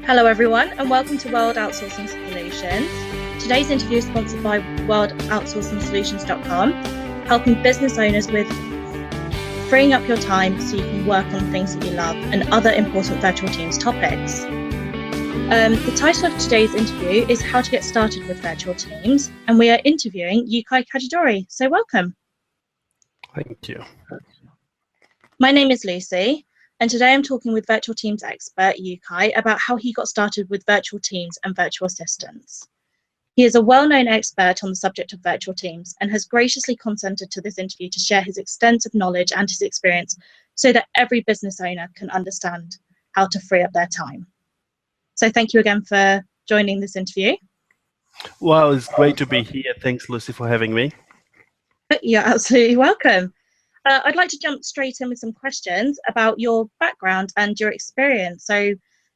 Hello everyone and welcome to World Outsourcing Solutions. Today's interview is sponsored by worldoutsourcingsolutions.com, helping business owners with freeing up your time so you can work on things that you love and other important virtual teams topics. The title of today's interview is How to Get Started with Virtual Teams, and we are interviewing Yeukai Kajidori. So welcome. Thank you. My name is Lucy. And today I'm talking with virtual teams expert Yeukai about how he got started with virtual teams and virtual assistants. He is a well-known expert on the subject of virtual teams and has graciously consented to this interview to share his extensive knowledge and his experience so that every business owner can understand how to free up their time. So thank you again for joining this interview. Well, it's great to be here. Thanks, Lucy, for having me. You're absolutely welcome. I'd like to jump straight in with some questions about your background and your experience so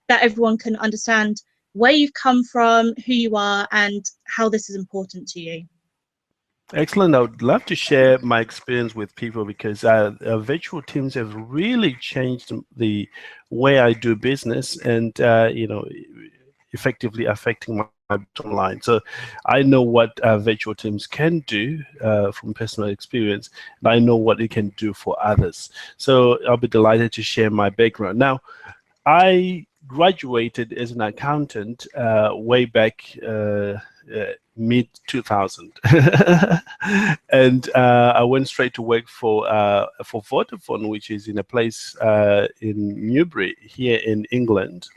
that everyone can understand where you've come from, who you are, and how this is important to you. Excellent. I would love to share my experience with people because virtual teams have really changed the way I do business and, effectively affecting my bottom line. So I know what virtual teams can do from personal experience, and I know what it can do for others. So I'll be delighted to share my background. Now, I graduated as an accountant way back mid 2000, and I went straight to work for Vodafone, which is in a place in Newbury here in England.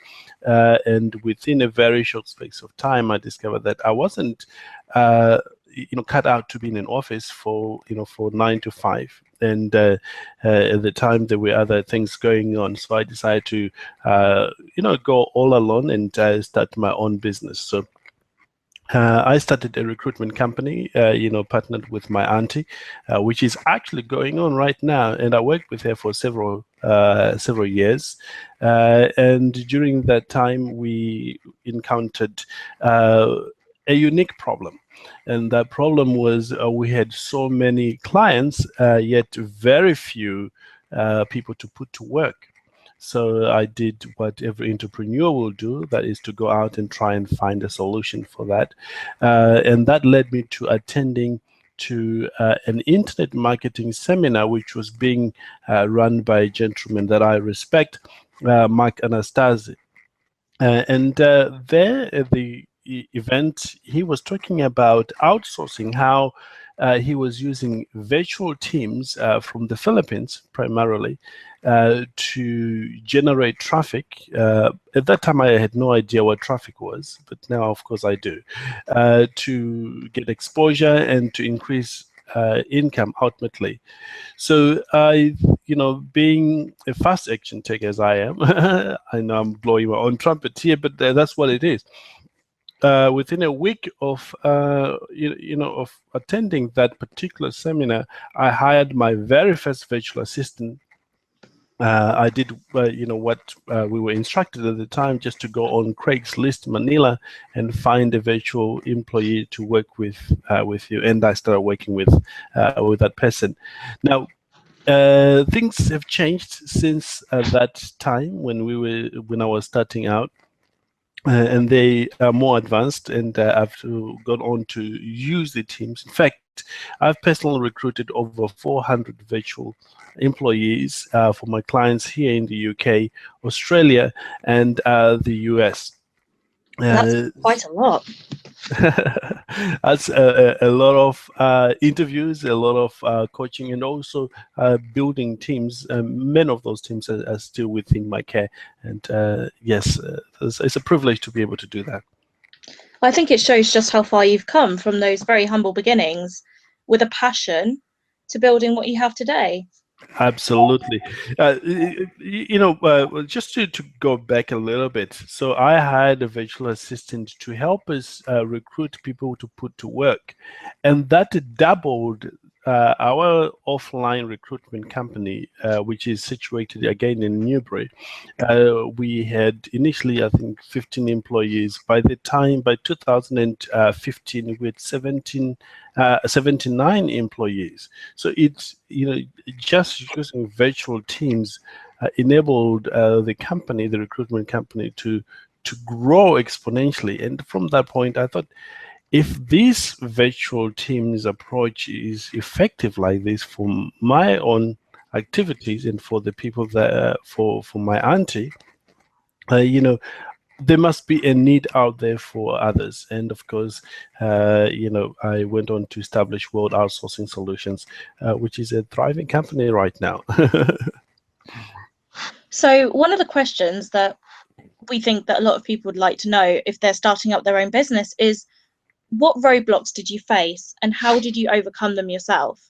And within a very short space of time, I discovered that I wasn't, cut out to be in an office for 9 to 5. And at the time, there were other things going on, so I decided to, go all alone and start my own business. So I started a recruitment company, partnered with my auntie, which is actually going on right now, and I worked with her for several years. And during that time, we encountered a unique problem. And that problem was we had so many clients, yet very few people to put to work. So I did what every entrepreneur will do, that is to go out and try and find a solution for that. And that led me to attending to an internet marketing seminar, which was being run by a gentleman that I respect, Mark Anastasi. And there at the event, he was talking about outsourcing, how he was using virtual teams from the Philippines primarily to generate traffic. At that time, I had no idea what traffic was, but now, of course, I do, to get exposure and to increase income ultimately. So I, being a fast action taker as I am, I know I'm blowing my own trumpet here, but that's what it is. Within a week of of attending that particular seminar, I hired my very first virtual assistant. I did what we were instructed at the time, just to go on Craigslist Manila and find a virtual employee to work with you, and I started working with that person. Now, things have changed since that time when I was starting out. And they are more advanced, and I've gone on to use the teams. In fact, I've personally recruited over 400 virtual employees for my clients here in the UK, Australia, and the US. That's quite a lot. That's a lot of interviews, a lot of coaching, and also building teams. Many of those teams are still within my care, and yes, it's a privilege to be able to do that. I think it shows just how far you've come from those very humble beginnings with a passion to building what you have today. Absolutely. Just to go back a little bit. So I hired a virtual assistant to help us recruit people to put to work. And that doubled our offline recruitment company, which is situated again in Newbury. We had initially, I think, 15 employees. By 2015, we had 79 employees. So it's, just using virtual teams enabled the recruitment company, to to grow exponentially. And from that point, I thought, if this virtual teams approach is effective like this for my own activities and for the people that for my auntie, there must be a need out there for others. And of course, I went on to establish World Outsourcing Solutions, which is a thriving company right now. So one of the questions that we think that a lot of people would like to know if they're starting up their own business is, what roadblocks did you face and how did you overcome them yourself?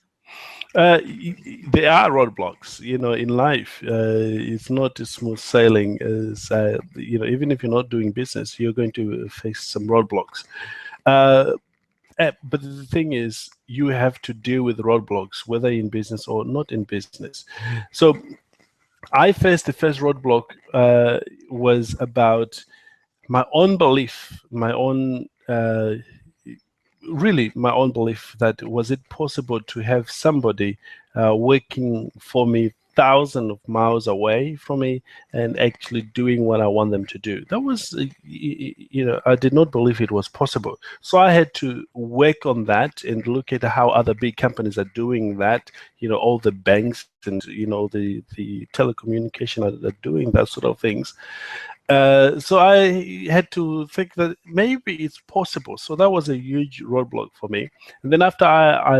There are roadblocks, in life. It's not as smooth sailing as, even if you're not doing business, you're going to face some roadblocks. But the thing is, you have to deal with roadblocks, whether in business or not in business. So the first roadblock was about my own belief, my own belief that was it possible to have somebody working for me thousands of miles away from me and actually doing what I want them to do. That was, I did not believe it was possible. So I had to work on that and look at how other big companies are doing that. All the banks and, the telecommunication are doing that sort of things. So I had to think that maybe it's possible. So that was a huge roadblock for me. And then after I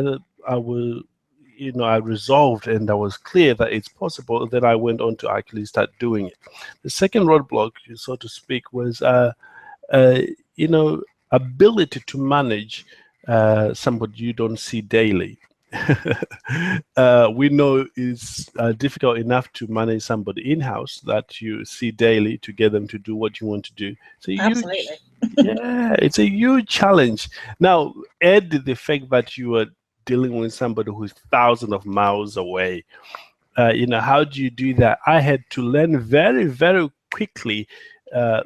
resolved and I was clear that it's possible, then I went on to actually start doing it. The second roadblock, so to speak, was ability to manage somebody you don't see daily. We know it's difficult enough to manage somebody in-house that you see daily to get them to do what you want to do. Absolutely. It's a huge challenge. Now, add the fact that you are dealing with somebody who's thousands of miles away. How do you do that? I had to learn very, very quickly,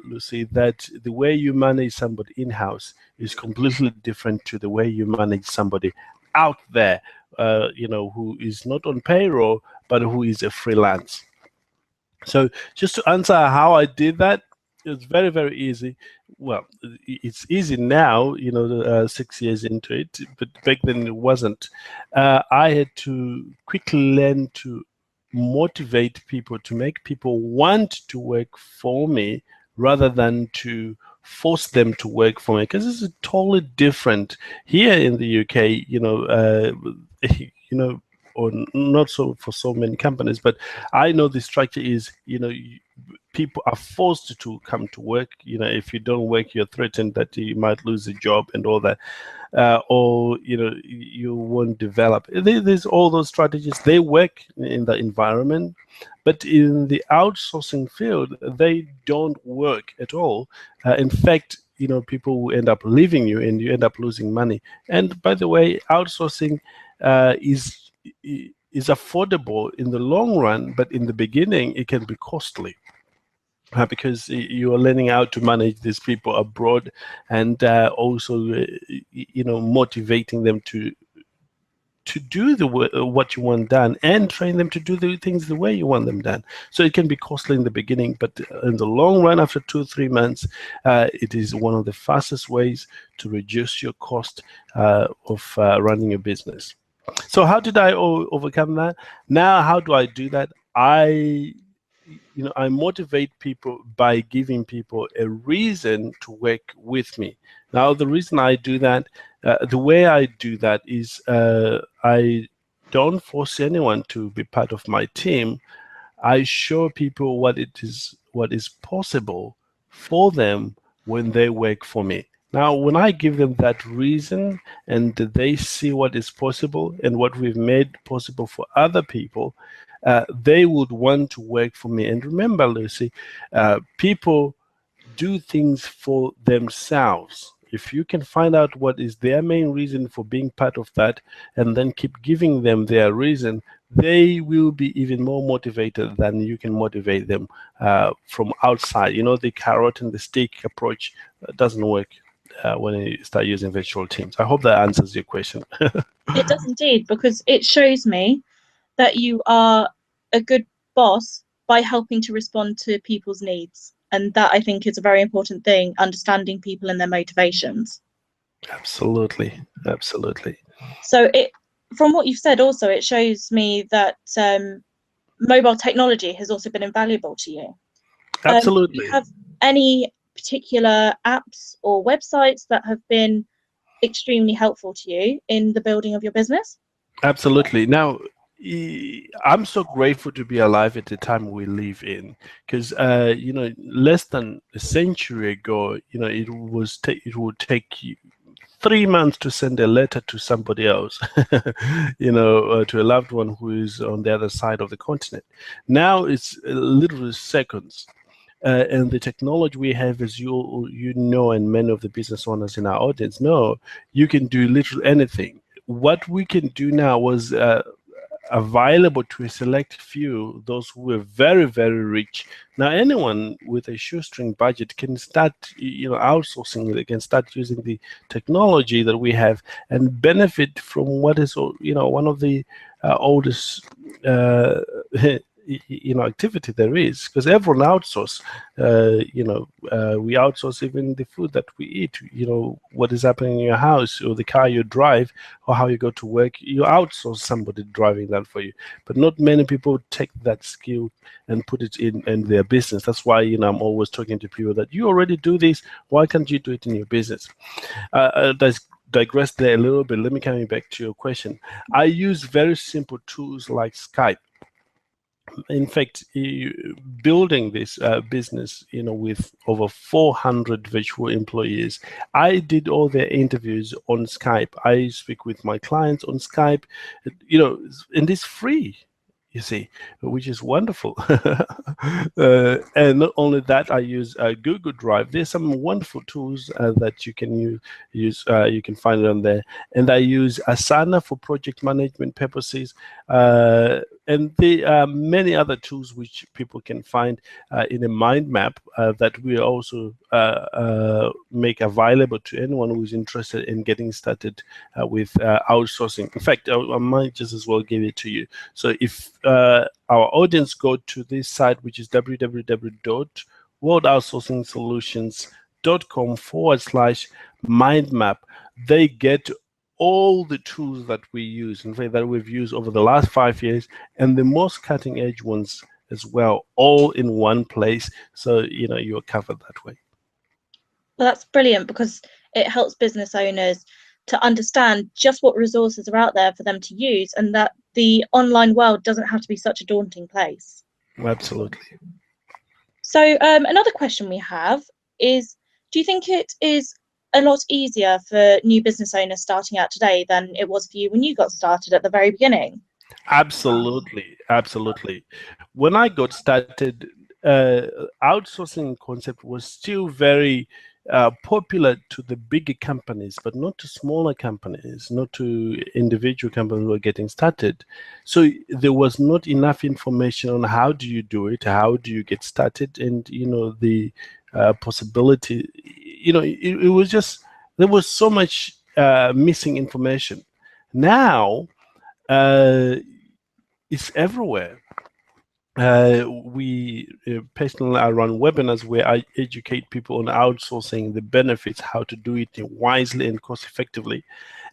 Lucy, that the way you manage somebody in-house is completely different to the way you manage somebody out there, who is not on payroll, but who is a freelance. So just to answer how I did that, it's very, very easy. Well, it's easy now, 6 years into it, but back then it wasn't. I had to quickly learn to motivate people, to make people want to work for me rather than to force them to work for me, because this is totally different here in the UK. Or not so for so many companies, but I know the structure is, people are forced to come to work. If you don't work, you're threatened that you might lose a job and all that, or you won't develop. There's all those strategies. They work in the environment, but in the outsourcing field, they don't work at all. In fact, people will end up leaving you, and you end up losing money. And by the way, outsourcing is affordable in the long run, but in the beginning, it can be costly. Because you are learning how to manage these people abroad, and also, motivating them to do what you want done, and train them to do the things the way you want them done. So it can be costly in the beginning, but in the long run, after 2 or 3 months, it is one of the fastest ways to reduce your cost of running a business. So how did I overcome that? Now, how do I do that? I motivate people by giving people a reason to work with me. Now, the reason I do that, the way I do that is I don't force anyone to be part of my team. I show people what is possible for them when they work for me. Now, when I give them that reason and they see what is possible and what we've made possible for other people, they would want to work for me. And remember, Lucy, people do things for themselves. If you can find out what is their main reason for being part of that, and then keep giving them their reason, they will be even more motivated than you can motivate them from outside. The carrot and the stick approach doesn't work when you start using virtual teams. I hope that answers your question. It does indeed, because it shows me that you are a good boss by helping to respond to people's needs And that, I think, is a very important thing, understanding people and their motivations. Absolutely. Absolutely. So from what you've said also, it shows me that mobile technology has also been invaluable to you. Absolutely. Do you have any particular apps or websites that have been extremely helpful to you in the building of your business? Absolutely. Now, I'm so grateful to be alive at the time we live in, because less than a century ago, it would take you 3 months to send a letter to somebody else, to a loved one who is on the other side of the continent. Now it's literally seconds. And the technology we have, as you know, and many of the business owners in our audience know, you can do literally anything. What we can do now was available to a select few, those who are very, very rich. Now, anyone with a shoestring budget can start, outsourcing. They can start using the technology that we have and benefit from what is, one of the oldest activity there is, because everyone outsource. We outsource even the food that we eat. What is happening in your house, or the car you drive, or how you go to work. You outsource somebody driving that for you. But not many people take that skill and put it in their business. That's why I'm always talking to people that you already do this. Why can't you do it in your business? That's digress there a little bit. Let me come back to your question. I use very simple tools like Skype. In fact, building this business, with over 400 virtual employees, I did all their interviews on Skype. I speak with my clients on Skype, and it's free, you see, which is wonderful. And not only that, I use Google Drive. There's some wonderful tools that you can use. You can find it on there. And I use Asana for project management purposes. And there are many other tools which people can find in a mind map that we also make available to anyone who is interested in getting started with outsourcing. In fact, I might just as well give it to you. So if our audience go to this site, which is www.worldoutsourcingsolutions.com/mind map, they get all the tools that we use, in fact, that we've used over the last 5 years, and the most cutting edge ones as well, all in one place. So, you're covered that way. Well, that's brilliant, because it helps business owners to understand just what resources are out there for them to use, and that the online world doesn't have to be such a daunting place. Absolutely. So another question we have is, do you think it is a lot easier for new business owners starting out today than it was for you when you got started at the very beginning? Absolutely. When I got started, outsourcing concept was still very popular to the bigger companies, but not to smaller companies, not to individual companies who are getting started. So there was not enough information on how do you do it, how do you get started, and the possibility. It was just, there was so much missing information. Now it's everywhere. We personally, I run webinars where I educate people on outsourcing, the benefits, how to do it wisely and cost effectively.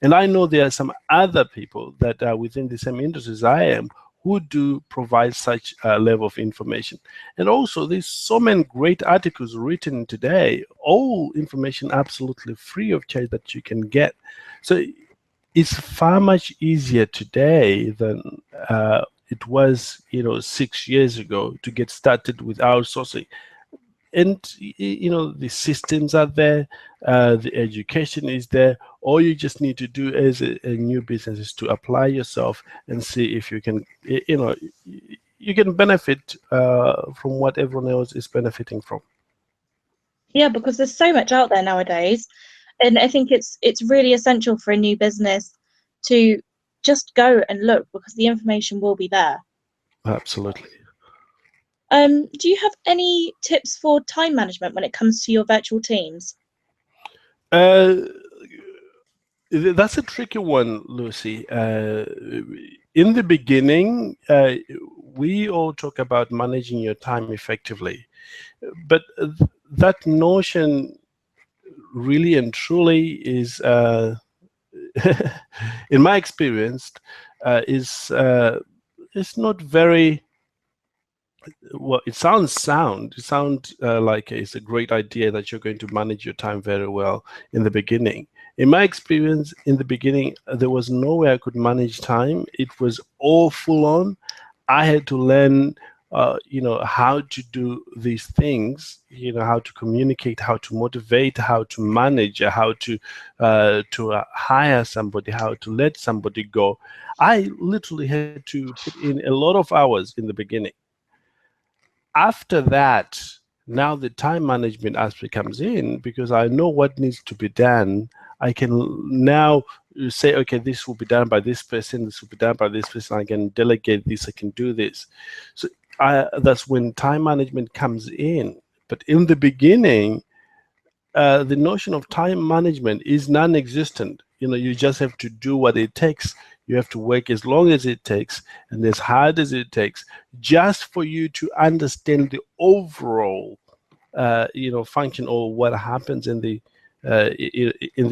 And I know there are some other people that are within the same industry as I am who do provide such a level of information. And also, there's so many great articles written today, all information absolutely free of charge that you can get. So it's far much easier today than it was, 6 years ago to get started with outsourcing. And the systems are there, the education is there. All you just need to do as a new business is to apply yourself and see if you can, you can benefit from what everyone else is benefiting from. Yeah, because there's so much out there nowadays, and I think it's really essential for a new business to just go and look, because the information will be there. Absolutely. Do you have any tips for time management when it comes to your virtual teams? That's a tricky one, Lucy. In the beginning, we all talk about managing your time effectively, but that notion really and truly is, in my experience, is not very well. It sounds sound. It sounds like it's a great idea that you're going to manage your time very well in the beginning. In my experience, in the beginning, there was no way I could manage time. It was all full on. I had to learn, how to do these things. How to communicate, how to motivate, how to manage, how to hire somebody, how to let somebody go. I literally had to put in a lot of hours in the beginning. After that, now the time management aspect comes in because I know what needs to be done. I can now say, okay, this will be done by this person, this will be done by this person. I can delegate this, I can do this. So that's when time management comes in. But in the beginning, the notion of time management is non-existent. You just have to do what it takes. You have to work as long as it takes and as hard as it takes, just for you to understand the overall, function or what happens in the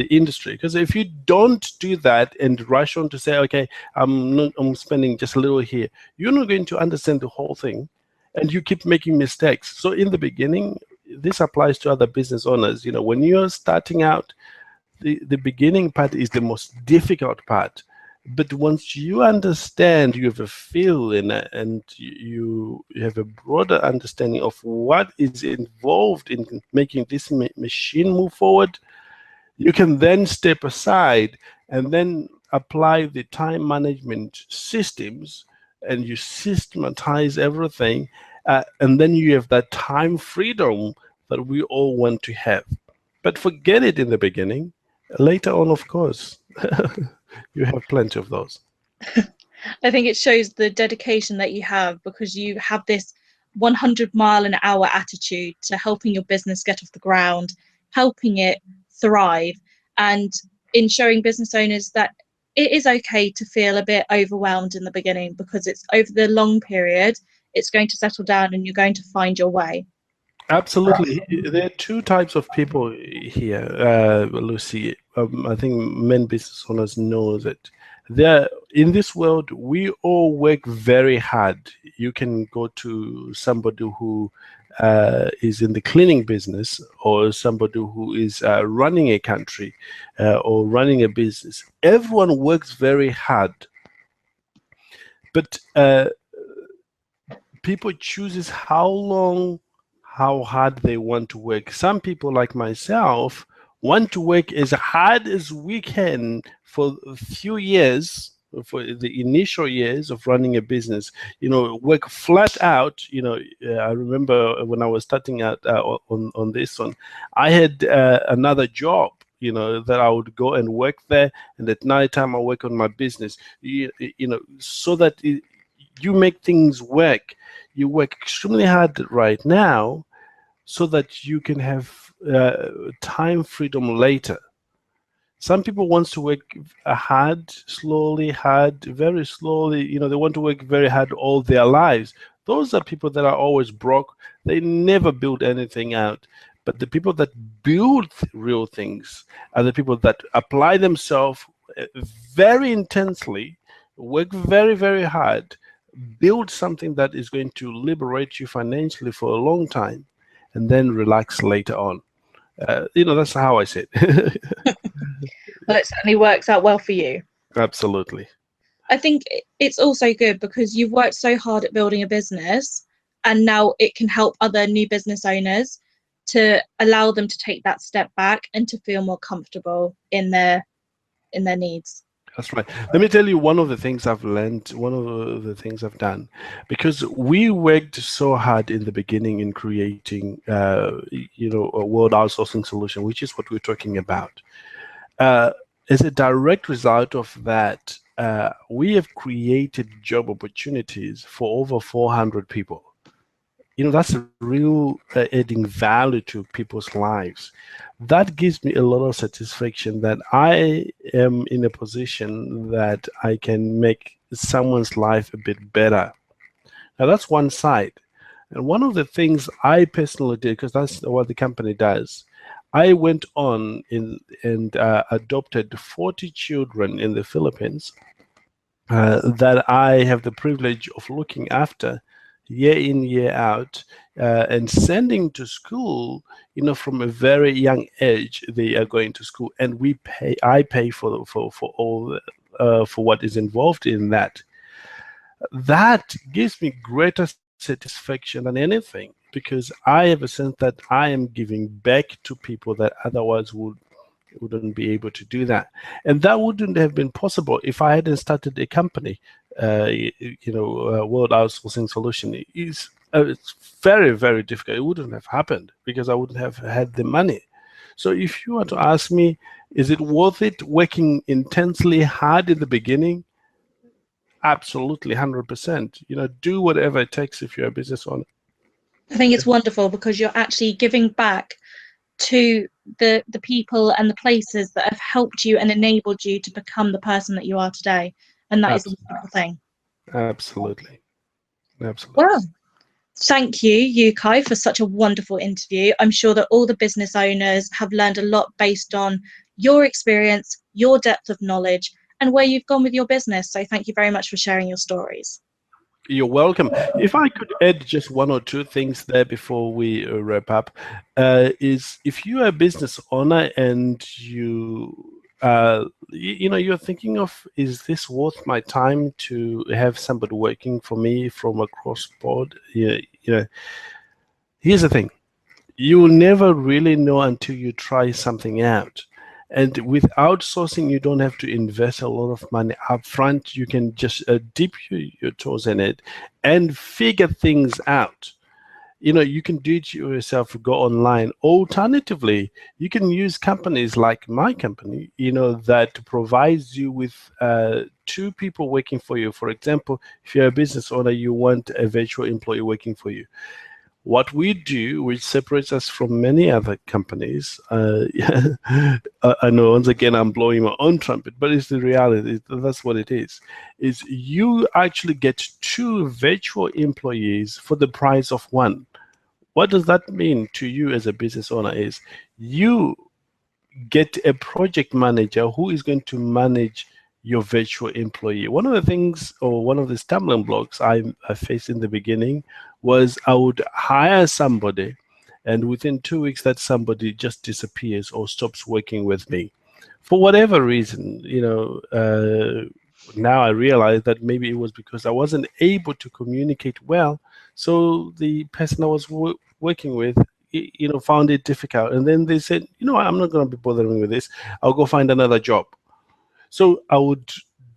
industry. Because if you don't do that and rush on to say, okay, I'm spending just a little here, you're not going to understand the whole thing, and you keep making mistakes. So in the beginning, this applies to other business owners. When you're starting out, the beginning part is the most difficult part. But once you understand, you have a feel in it, and you have a broader understanding of what is involved in making this machine move forward, you can then step aside and then apply the time management systems, and you systematize everything, and then you have that time freedom that we all want to have. But forget it in the beginning. Later on, of course, you have plenty of those. I think it shows the dedication that you have, because you have this 100-mile-an-hour attitude to helping your business get off the ground, helping it thrive, and in showing business owners that it is okay to feel a bit overwhelmed in the beginning, because it's over the long period, it's going to settle down and you're going to find your way. Absolutely. There are two types of people here, Lucy. I think many business owners know that in this world, we all work very hard. You can go to somebody who is in the cleaning business, or somebody who is running a country or running a business. Everyone works very hard. But people chooses how hard they want to work. Some people, like myself, want to work as hard as we can for a few years, for the initial years of running a business. Work flat out. I remember when I was starting out on this one, I had another job, that I would go and work there, and at night time I work on my business, so that you make things work. You work extremely hard right now so that you can have time freedom later. Some people want to work hard, very slowly. They want to work very hard all their lives. Those are people that are always broke. They never build anything out. But the people that build real things are the people that apply themselves very intensely, work very, very hard, build something that is going to liberate you financially for a long time, and then relax later on. That's how I see it. Well, it certainly works out well for you. Absolutely. I think it's also good because you've worked so hard at building a business, and now it can help other new business owners to allow them to take that step back and to feel more comfortable in their needs. That's right. Let me tell you one of the things I've learned, one of the things I've done, because we worked so hard in the beginning in creating, a world outsourcing solution, which is what we're talking about. As a direct result of that, we have created job opportunities for over 400 people. That's a real adding value to people's lives. That gives me a lot of satisfaction that I am in a position that I can make someone's life a bit better. Now that's one side. And one of the things I personally did, because that's what the company does, I went on and adopted 40 children in the Philippines that I have the privilege of looking after year in, year out, and sending to school, from a very young age, they are going to school, and I pay for all, for what is involved in that. That gives me greater satisfaction than anything, because I have a sense that I am giving back to people that otherwise wouldn't be able to do that. And that wouldn't have been possible if I hadn't started a company. World Outsourcing Solution is it's very, very difficult. It wouldn't have happened because I wouldn't have had the money. So if you were to ask me, is it worth it working intensely hard in the beginning? Absolutely, 100%. Do whatever it takes if you're a business owner. I think it's wonderful because you're actually giving back to the people and the places that have helped you and enabled you to become the person that you are today. And that is a wonderful thing. Absolutely. Well, thank you, Yeukai, for such a wonderful interview. I'm sure that all the business owners have learned a lot based on your experience, your depth of knowledge, and where you've gone with your business. So thank you very much for sharing your stories. You're welcome. If I could add just one or two things there before we wrap up, is if you are a business owner and you're thinking of, is this worth my time to have somebody working for me from across board? Here's the thing. You will never really know until you try something out. And with outsourcing, you don't have to invest a lot of money up front. You can just dip your toes in it and figure things out. You can do it yourself, go online. Alternatively, you can use companies like my company, that provides you with 2 people working for you. For example, if you're a business owner, you want a virtual employee working for you. What we do, which separates us from many other companies, I know once again I'm blowing my own trumpet, but it's the reality. That's what it is you actually get 2 virtual employees for the price of 1. What does that mean to you as a business owner is you get a project manager who is going to manage your virtual employee. One of the things, or one of the stumbling blocks I faced in the beginning was I would hire somebody, and within 2 weeks that somebody just disappears or stops working with me for whatever reason. Now I realize that maybe it was because I wasn't able to communicate well, so the person I was working with found it difficult, and then they said, I'm not going to be bothering with this, I'll go find another job. So I would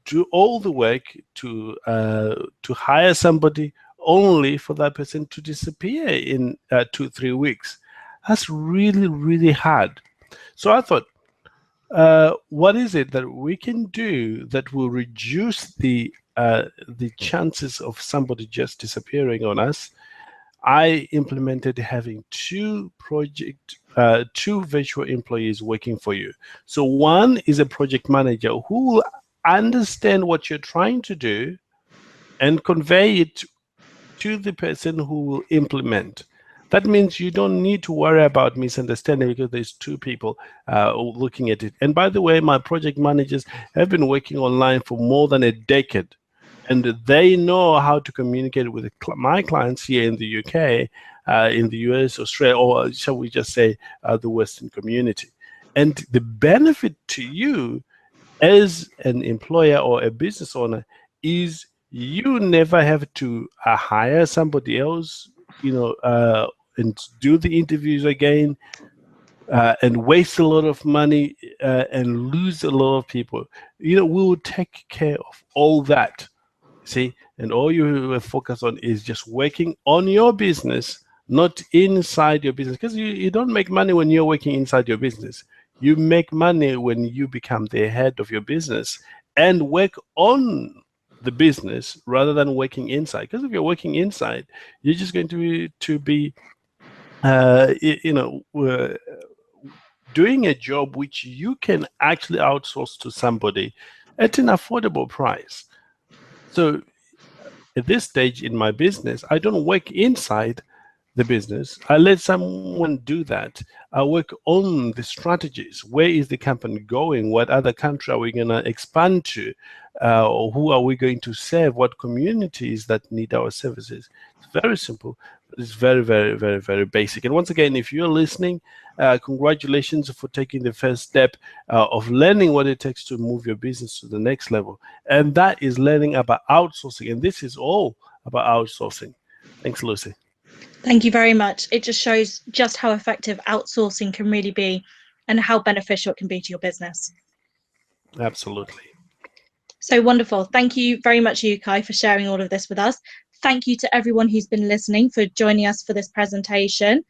do all the work to hire somebody only for that person to disappear in 2-3 weeks. That's really, really hard. So I thought, what is it that we can do that will reduce the chances of somebody just disappearing on us? I implemented having 2 virtual employees working for you. So one is a project manager who will understand what you're trying to do and convey it to the person who will implement. That means you don't need to worry about misunderstanding because there's 2 people looking at it. And by the way, my project managers have been working online for more than a decade. And they know how to communicate with my clients here in the UK, in the US, Australia, or shall we just say the Western community. And the benefit to you as an employer or a business owner is you never have to hire somebody else, and do the interviews again, and waste a lot of money and lose a lot of people. We will take care of all that. See, and all you focus on is just working on your business, not inside your business, because you don't make money when you're working inside your business. You make money when you become the head of your business and work on the business rather than working inside. Because if you're working inside, you're just going to be doing a job which you can actually outsource to somebody at an affordable price. So at this stage in my business, I don't work inside the business. I let someone do that. I work on the strategies. Where is the company going? What other country are we going to expand to? Who are we going to serve? What communities that need our services? It's very simple. It's very, very, very, very basic. And once again, if you're listening, congratulations for taking the first step of learning what it takes to move your business to the next level. And that is learning about outsourcing. And this is all about outsourcing. Thanks, Lucy. Thank you very much. It just shows just how effective outsourcing can really be and how beneficial it can be to your business. Absolutely. So wonderful. Thank you very much, Yeukai, for sharing all of this with us. Thank you to everyone who's been listening for joining us for this presentation.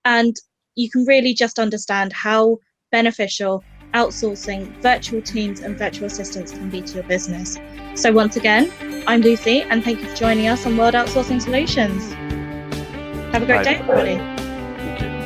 And you can really just understand how beneficial outsourcing virtual teams and virtual assistants can be to your business. So once again, I'm Lucy, and thank you for joining us on World Outsourcing Solutions. Have a great day, everybody. Thank you.